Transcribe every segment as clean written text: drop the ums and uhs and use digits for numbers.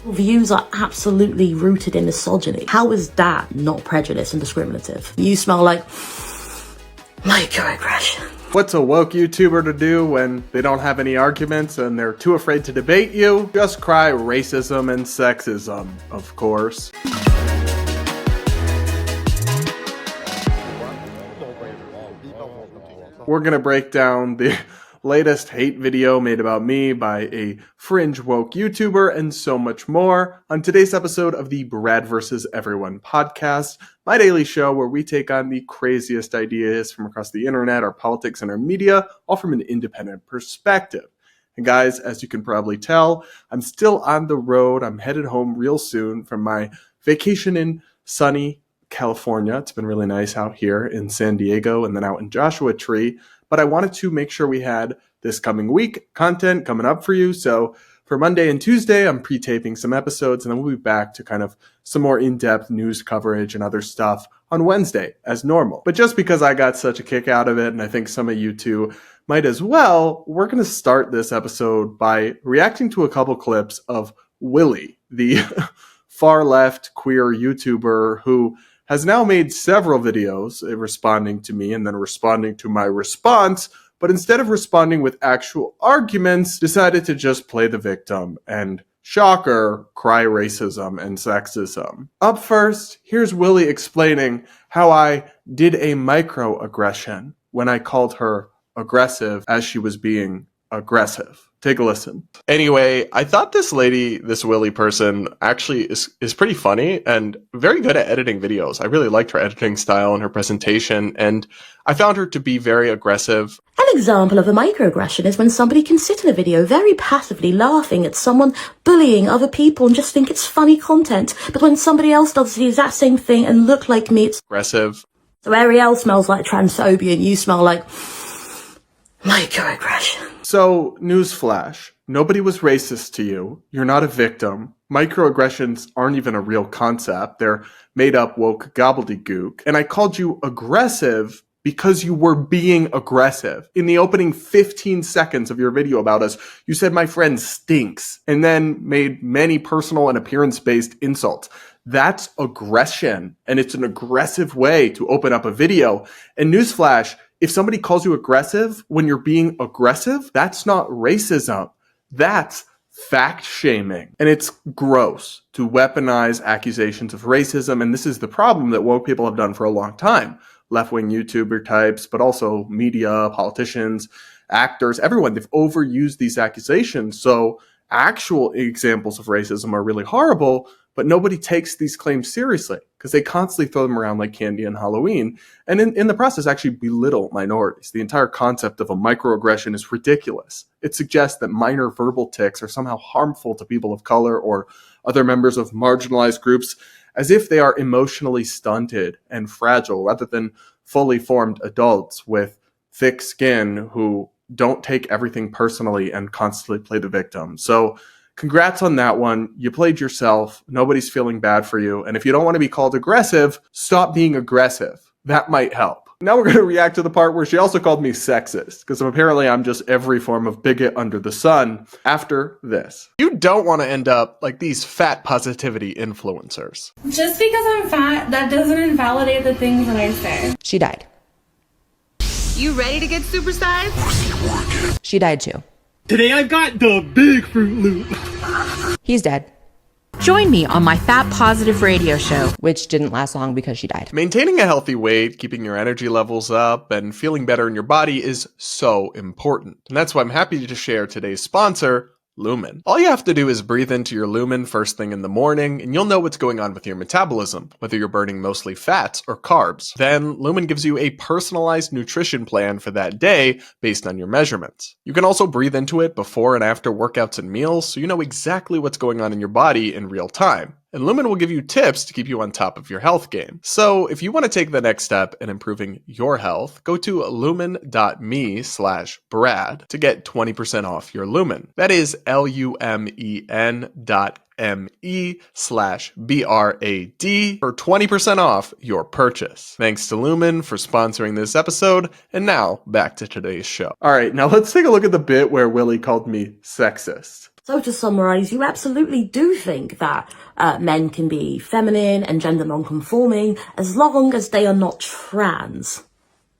Views are absolutely rooted in misogyny. How is that not prejudice and discriminative? You smell like microaggression. What's a woke YouTuber to do when they don't have any arguments and they're too afraid to debate you? Just cry racism and sexism, of course. We're gonna break down the latest hate video made about me by a fringe woke YouTuber and so much more on today's episode of the Brad vs. Everyone podcast, my daily show where we take on the craziest ideas from across the internet, our politics, and our media, all from an independent perspective. And guys, as you can probably tell, I'm still on the road. I'm headed home real soon from my vacation in sunny California. It's been really nice out here in San Diego and then out in Joshua Tree. But I wanted to make sure we had this coming week content coming up for you. So for Monday and Tuesday, I'm pre-taping some episodes, and then we'll be back to kind of some more in-depth news coverage and other stuff on Wednesday as normal. But just because I got such a kick out of it, and I think some of you too might as well, we're going to start this episode by reacting to a couple clips of Willie, the far-left queer YouTuber who has now made several videos responding to me and then responding to my response, but instead of responding with actual arguments, decided to just play the victim and, shocker, cry racism and sexism. Up first, here's Willie explaining how I did a microaggression when I called her aggressive as she was being aggressive. Take a listen. Anyway, I thought this lady, this Willie person, actually is pretty funny and very good at editing videos. I really liked her editing style and her presentation, and I found her to be very aggressive. An example of a microaggression is when somebody can sit in a video very passively laughing at someone bullying other people and just think it's funny content, but when somebody else does the exact same thing and look like me, it's aggressive. So Ariel smells like transphobia and you smell like microaggression. So, newsflash, nobody was racist to you. You're not a victim. Microaggressions aren't even a real concept. They're made up woke gobbledygook. And I called you aggressive because you were being aggressive. In the opening 15 seconds of your video about us, you said my friend stinks, and then made many personal and appearance-based insults. That's aggression, and it's an aggressive way to open up a video. And newsflash, if somebody calls you aggressive when you're being aggressive, that's not racism. That's fact shaming. And it's gross to weaponize accusations of racism. And this is the problem that woke people have done for a long time. Left-wing YouTuber types, but also media, politicians, actors, everyone. They've overused these accusations. So actual examples of racism are really horrible, but nobody takes these claims seriously because they constantly throw them around like candy on Halloween, and in the process actually belittle minorities. The entire concept of a microaggression is ridiculous. It suggests that minor verbal tics are somehow harmful to people of color or other members of marginalized groups, as if they are emotionally stunted and fragile rather than fully formed adults with thick skin who don't take everything personally and constantly play the victim. So congrats on that one. You played yourself. Nobody's feeling bad for you. And if you don't want to be called aggressive, stop being aggressive. That might help. Now we're going to react to the part where she also called me sexist, because apparently I'm just every form of bigot under the sun after this. You don't want to end up like these fat positivity influencers. Just because I'm fat, that doesn't invalidate the things that I say. She died. You ready to get supersized? She died too. Today I've got the big Fruit Loop. He's dead. Join me on my Fat Positive radio show, Which didn't last long because she died. Maintaining a healthy weight, keeping your energy levels up, and feeling better in your body is so important. And that's why I'm happy to share today's sponsor, Lumen. All you have to do is breathe into your Lumen first thing in the morning, and you'll know what's going on with your metabolism, whether you're burning mostly fats or carbs. Then Lumen gives you a personalized nutrition plan for that day based on your measurements. You can also breathe into it before and after workouts and meals, so you know exactly what's going on in your body in real time. And Lumen will give you tips to keep you on top of your health game. So if you want to take the next step in improving your health, go to lumen.me/Brad to get 20% off your Lumen. That is LUMEN.me/BRAD for 20% off your purchase. Thanks to Lumen for sponsoring this episode. And now back to today's show. All right, now let's take a look at the bit where Willie called me sexist. So to summarize, you absolutely do think that men can be feminine and gender non-conforming as long as they are not trans.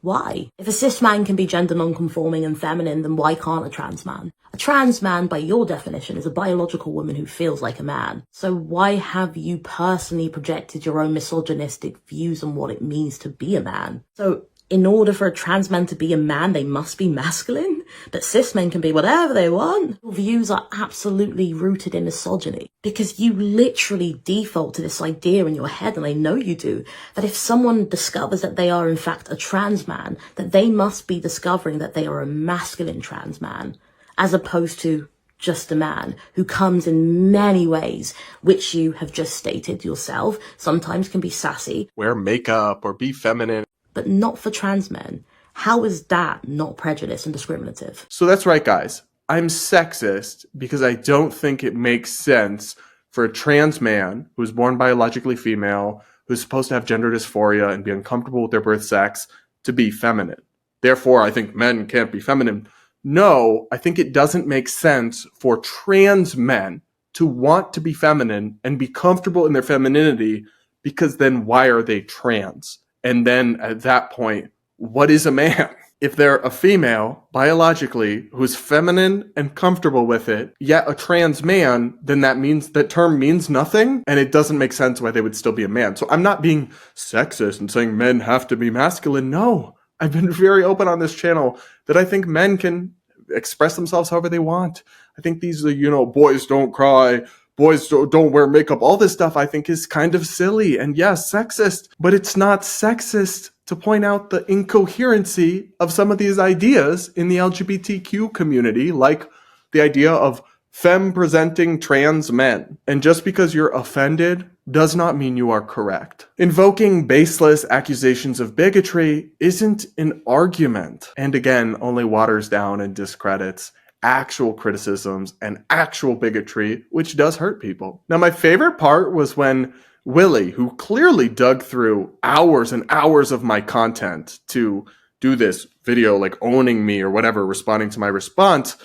Why? If a cis man can be gender non-conforming and feminine, then why can't a trans man? A trans man, by your definition, is a biological woman who feels like a man. So why have you personally projected your own misogynistic views on what it means to be a man? So in order for a trans man to be a man, they must be masculine? But cis men can be whatever they want? Your views are absolutely rooted in misogyny. Because you literally default to this idea in your head, and I know you do, that if someone discovers that they are in fact a trans man, that they must be discovering that they are a masculine trans man, as opposed to just a man who comes in many ways, which you have just stated yourself, sometimes can be sassy. Wear makeup or be feminine. But not for trans men. How is that not prejudice and discriminative? So that's right, guys. I'm sexist because I don't think it makes sense for a trans man who's born biologically female, who's supposed to have gender dysphoria and be uncomfortable with their birth sex, to be feminine. Therefore, I think men can't be feminine. No, I think it doesn't make sense for trans men to want to be feminine and be comfortable in their femininity, because then why are they trans? And then at that point, what is a man? If they're a female, biologically, who's feminine and comfortable with it, yet a trans man, then that term means nothing, and it doesn't make sense why they would still be a man. So I'm not being sexist and saying men have to be masculine. No, I've been very open on this channel that I think men can express themselves however they want. I think these are, boys don't cry, boys don't wear makeup, all this stuff I think is kind of silly and yes, sexist, but it's not sexist to point out the incoherency of some of these ideas in the LGBTQ community, like the idea of femme-presenting trans men. And just because you're offended does not mean you are correct. Invoking baseless accusations of bigotry isn't an argument, and again, only waters down and discredits actual criticisms and actual bigotry, which does hurt people. Now, my favorite part was when Willie, who clearly dug through hours and hours of my content to do this video, like owning me or whatever, responding to my response,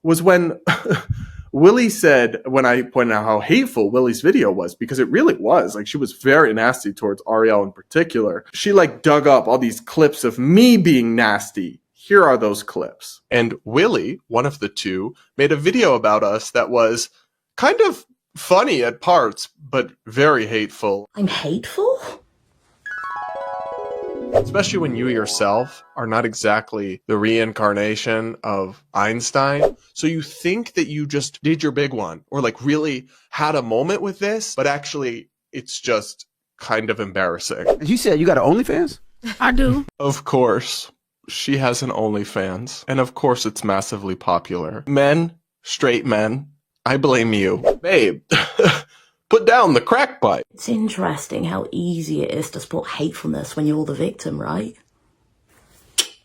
was when Willie said, when I pointed out how hateful Willie's video was, because it really was, like she was very nasty towards Ariel in particular. She dug up all these clips of me being nasty. Here are those clips. And Willie, one of the two, made a video about us that was kind of funny at parts, but very hateful. I'm hateful? Especially when you yourself are not exactly the reincarnation of Einstein. So you think that you just did your big one or really had a moment with this, but actually it's just kind of embarrassing. You said you got an OnlyFans? I do. Of course. She has an OnlyFans. And of course it's massively popular. Men, straight men, I blame you. Babe, put down the crack pipe. It's interesting how easy it is to spot hatefulness when you're the victim, right?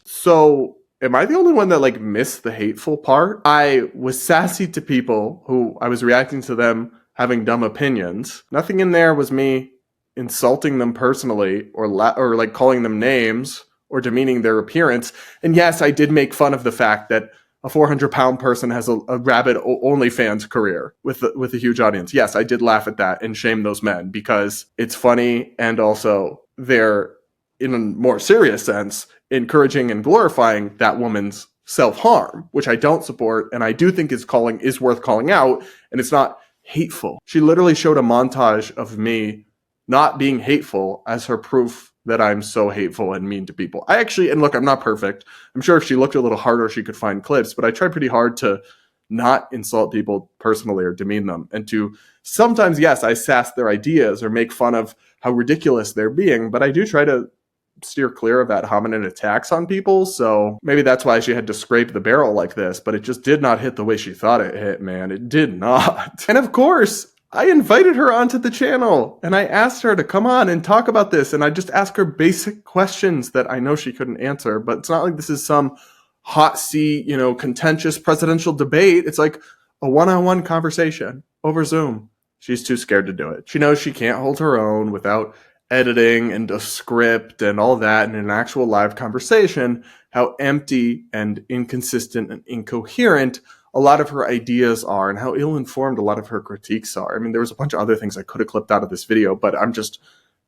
So, am I the only one that missed the hateful part? I was sassy to people who I was reacting to them having dumb opinions. Nothing in there was me insulting them personally or calling them names or demeaning their appearance. And yes, I did make fun of the fact that a 400-pound person has a rabid OnlyFans career with a huge audience. Yes, I did laugh at that and shame those men because it's funny, and also they're, in a more serious sense, encouraging and glorifying that woman's self-harm, which I don't support, and I do think is worth calling out, and it's not hateful. She literally showed a montage of me not being hateful as her proof that I'm so hateful and mean to people. And look, I'm not perfect. I'm sure if she looked a little harder, she could find clips, but I try pretty hard to not insult people personally or demean them. And to sometimes, yes, I sass their ideas or make fun of how ridiculous they're being, but I do try to steer clear of ad hominem attacks on people. So maybe that's why she had to scrape the barrel like this, but it just did not hit the way she thought it hit, man. It did not. And of course, I invited her onto the channel and I asked her to come on and talk about this. And I just asked her basic questions that I know she couldn't answer, but it's not like this is some hot seat, contentious presidential debate. It's like a one-on-one conversation over Zoom. She's too scared to do it. She knows she can't hold her own without editing and a script and all that in an actual live conversation, how empty and inconsistent and incoherent a lot of her ideas are and how ill-informed a lot of her critiques are. I mean, there was a bunch of other things I could have clipped out of this video, but I'm just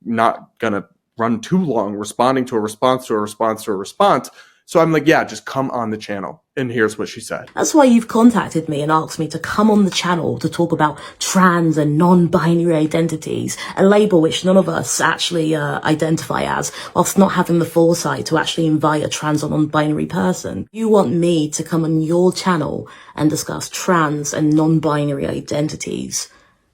not going to run too long responding to a response to a response to a response. So I'm like, yeah, just come on the channel. And here's what she said. That's why you've contacted me and asked me to come on the channel to talk about trans and non-binary identities, a label which none of us actually identify as, whilst not having the foresight to actually invite a trans or non-binary person. You want me to come on your channel and discuss trans and non-binary identities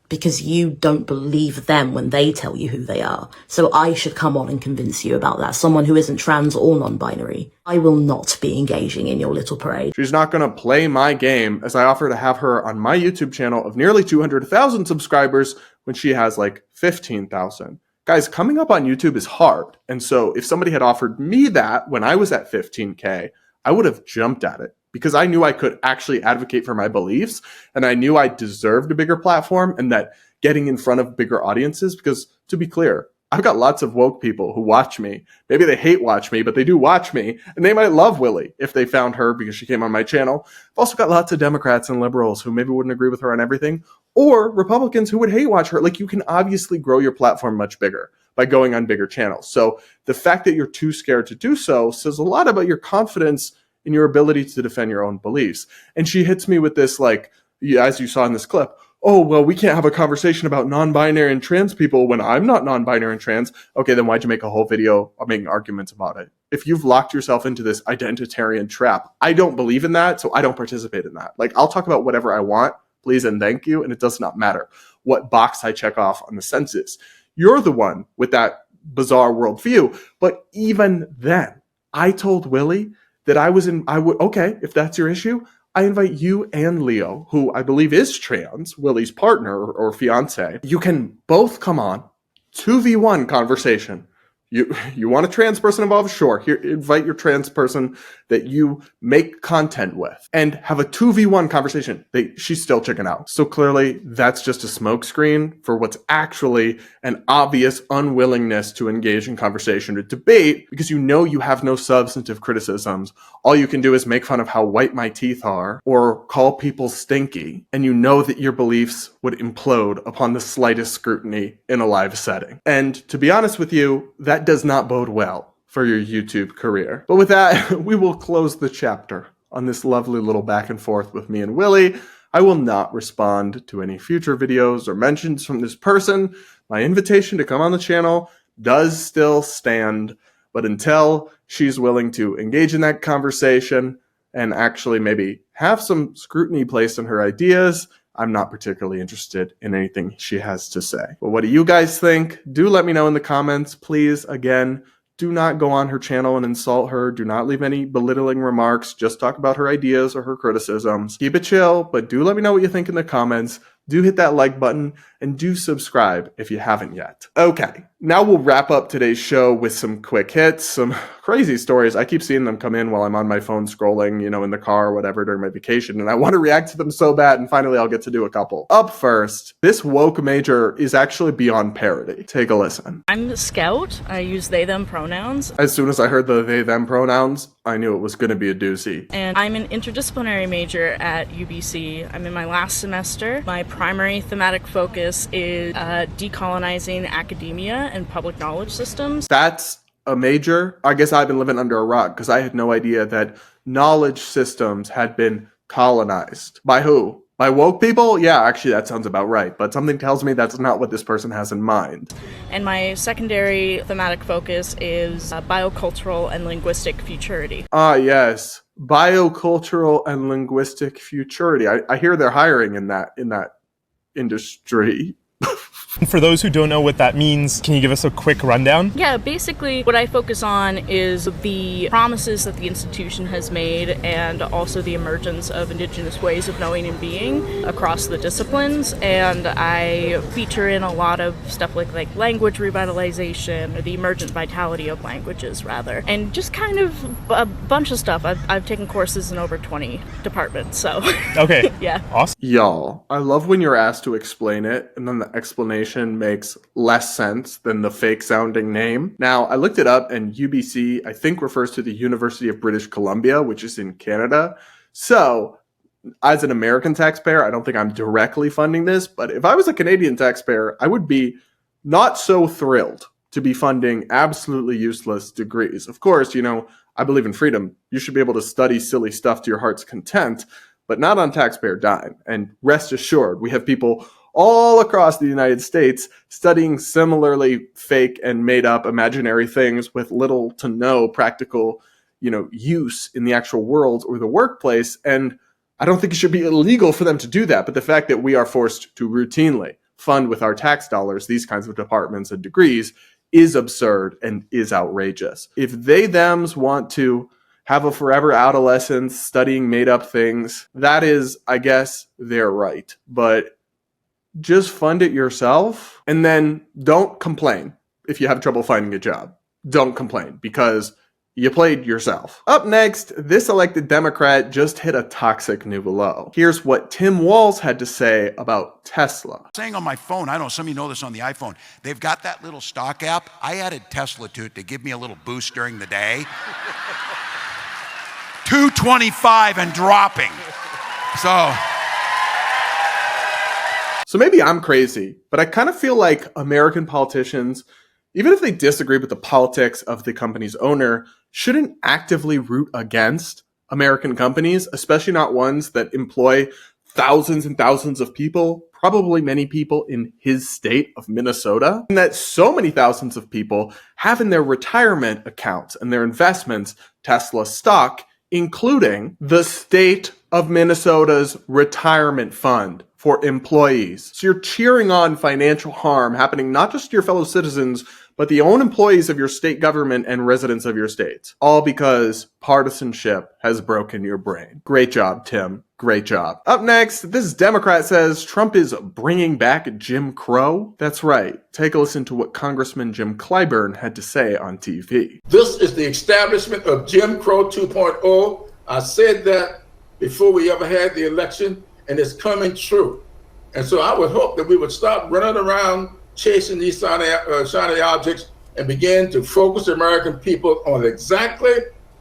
because you don't believe them when they tell you who they are. So I should come on and convince you about that. Someone who isn't trans or non-binary. I will not be engaging in your little parade. She's not going to play my game as I offer to have her on my YouTube channel of nearly 200,000 subscribers when she has like 15,000. Guys, coming up on YouTube is hard. And so if somebody had offered me that when I was at 15K, I would have jumped at it, because I knew I could actually advocate for my beliefs, and I knew I deserved a bigger platform and that getting in front of bigger audiences, because to be clear, I've got lots of woke people who watch me. Maybe they hate watch me, but they do watch me, and they might love Willie if they found her because she came on my channel. I've also got lots of Democrats and liberals who maybe wouldn't agree with her on everything, or Republicans who would hate watch her. Like, you can obviously grow your platform much bigger by going on bigger channels. So the fact that you're too scared to do so says a lot about your confidence in your ability to defend your own beliefs. And she hits me with this, like, as you saw in this clip, oh, well, we can't have a conversation about non-binary and trans people when I'm not non-binary and trans. Okay, then why'd you make a whole video making arguments about it? If you've locked yourself into this identitarian trap, I don't believe in that, so I don't participate in that. Like, I'll talk about whatever I want, please and thank you, and it does not matter what box I check off on the census. You're the one with that bizarre worldview. But even then, I told Willie that okay, if that's your issue, I invite you and Leo, who I believe is trans, Willie's partner or fiance. You can both come on, 2v1 conversation. You want a trans person involved? Sure. Here, invite your trans person that you make content with and have a 2v1 conversation. She's still checking out. So clearly that's just a smokescreen for what's actually an obvious unwillingness to engage in conversation or debate, because you know you have no substantive criticisms. All you can do is make fun of how white my teeth are or call people stinky. And you know that your beliefs would implode upon the slightest scrutiny in a live setting. And to be honest with you, that does not bode well for your YouTube career. But with that, we will close the chapter on this lovely little back and forth with me and Willie. I will not respond to any future videos or mentions from this person. My invitation to come on the channel does still stand, but until she's willing to engage in that conversation and actually maybe have some scrutiny placed on her ideas, I'm not particularly interested in anything she has to say. But what do you guys think? Do let me know in the comments. Please, again, do not go on her channel and insult her. Do not leave any belittling remarks. Just talk about her ideas or her criticisms. Keep it chill, but do let me know what you think in the comments. Do hit that like button and do subscribe if you haven't yet. Okay, now we'll wrap up today's show with some quick hits, some crazy stories. I keep seeing them come in while I'm on my phone scrolling, in the car or whatever during my vacation, and I want to react to them so bad, and finally I'll get to do a couple. Up first, this woke major is actually beyond parody. Take a listen. I'm a scout. I use they, them pronouns. As soon as I heard the they, them pronouns, I knew it was going to be a doozy. And I'm an interdisciplinary major at UBC. I'm in my last semester. My primary thematic focus is decolonizing academia and public knowledge systems. That's a major? I guess I've been living under a rock because I had no idea that knowledge systems had been colonized. By who? By woke people? Yeah, actually that sounds about right, but something tells me that's not what this person has in mind. And my secondary thematic focus is biocultural and linguistic futurity. Ah, yes. Biocultural and linguistic futurity. I hear they're hiring in that industry. For those who don't know what that means, can you give us a quick rundown? Yeah, basically what I focus on is the promises that the institution has made and also the emergence of indigenous ways of knowing and being across the disciplines. And I feature in a lot of stuff like language revitalization, or the emergent vitality of languages rather, and just kind of a bunch of stuff. I've taken courses in over 20 departments, so. Okay. Yeah. Awesome. Y'all, I love when you're asked to explain it and then the explanation makes less sense than the fake sounding name. Now, I looked it up, and UBC, I think, refers to the University of British Columbia, which is in Canada. So as an American taxpayer, I don't think I'm directly funding this, but if I was a Canadian taxpayer, I would be not so thrilled to be funding absolutely useless degrees. Of course, I believe in freedom. You should be able to study silly stuff to your heart's content, but not on taxpayer dime. And rest assured, we have people all across the United States studying similarly fake and made up imaginary things with little to no practical, use in the actual world or the workplace. And I don't think it should be illegal for them to do that. But the fact that we are forced to routinely fund with our tax dollars these kinds of departments and degrees is absurd and is outrageous. If they thems want to have a forever adolescence studying made up things, that is, I guess, their right. But just fund it yourself and then don't complain if you have trouble finding a job. Don't complain because you played yourself. Up next, this elected Democrat just hit a toxic new low. Here's what Tim Walz had to say about Tesla. Saying on my phone, I don't know, some of you know this on the iPhone, they've got that little stock app. I added Tesla to it to give me a little boost during the day. 225 and dropping. So maybe I'm crazy, but I kind of feel like American politicians, even if they disagree with the politics of the company's owner, shouldn't actively root against American companies, especially not ones that employ thousands and thousands of people, probably many people in his state of Minnesota, and that so many thousands of people have in their retirement accounts and their investments Tesla stock, including the state of Minnesota's retirement fund for employees. So you're cheering on financial harm happening not just to your fellow citizens, but the own employees of your state government and residents of your states. All because partisanship has broken your brain. Great job, Tim. Great job. Up next, this Democrat says Trump is bringing back Jim Crow. That's right. Take a listen to what Congressman Jim Clyburn had to say on TV. This is the establishment of Jim Crow 2.0. I said that before we ever had the election, and it's coming true. And so I would hope that we would stop running around chasing these shiny objects and begin to focus the American people on exactly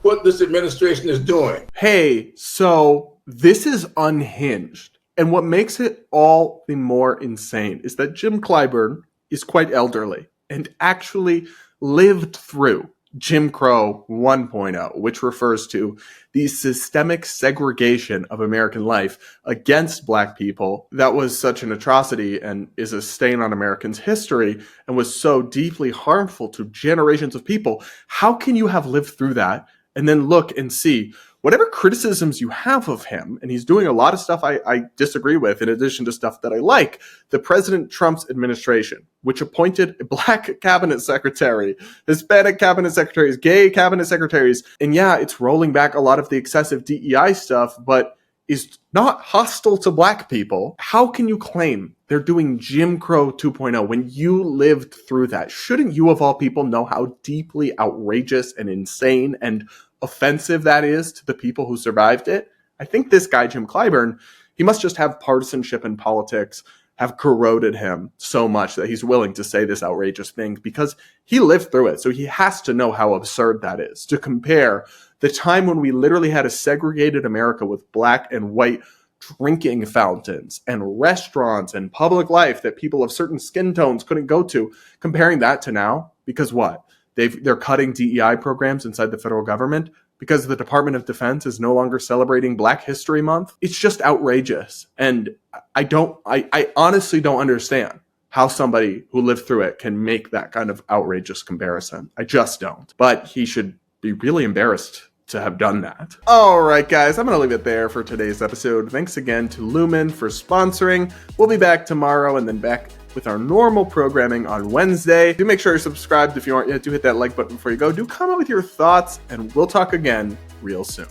what this administration is doing. Hey, so this is unhinged. And what makes it all the more insane is that Jim Clyburn is quite elderly and actually lived through Jim Crow 1.0, which refers to the systemic segregation of American life against Black people that was such an atrocity and is a stain on Americans' history and was so deeply harmful to generations of people. How can you have lived through that and then look and see whatever criticisms you have of him, and he's doing a lot of stuff I disagree with, in addition to stuff that I like, the President Trump's administration, which appointed a Black cabinet secretary, Hispanic cabinet secretaries, gay cabinet secretaries, and yeah, it's rolling back a lot of the excessive DEI stuff, but is not hostile to Black people. How can you claim they're doing Jim Crow 2.0 when you lived through that? Shouldn't you, of all people, know how deeply outrageous and insane and offensive that is to the people who survived it? I think this guy, Jim Clyburn, he must just have partisanship in politics have corroded him so much that he's willing to say this outrageous thing because he lived through it. So he has to know how absurd that is, to compare the time when we literally had a segregated America with Black and white drinking fountains and restaurants and public life that people of certain skin tones couldn't go to, comparing that to now. Because what? They're cutting DEI programs inside the federal government because the Department of Defense is no longer celebrating Black History Month. It's just outrageous. And I honestly don't understand how somebody who lived through it can make that kind of outrageous comparison. I just don't. But he should be really embarrassed to have done that. All right, guys, I'm going to leave it there for today's episode. Thanks again to Lumen for sponsoring. We'll be back tomorrow and then back with our normal programming on Wednesday. Do make sure you're subscribed if you aren't yet. Do hit that like button before you go. Do comment with your thoughts, and we'll talk again real soon.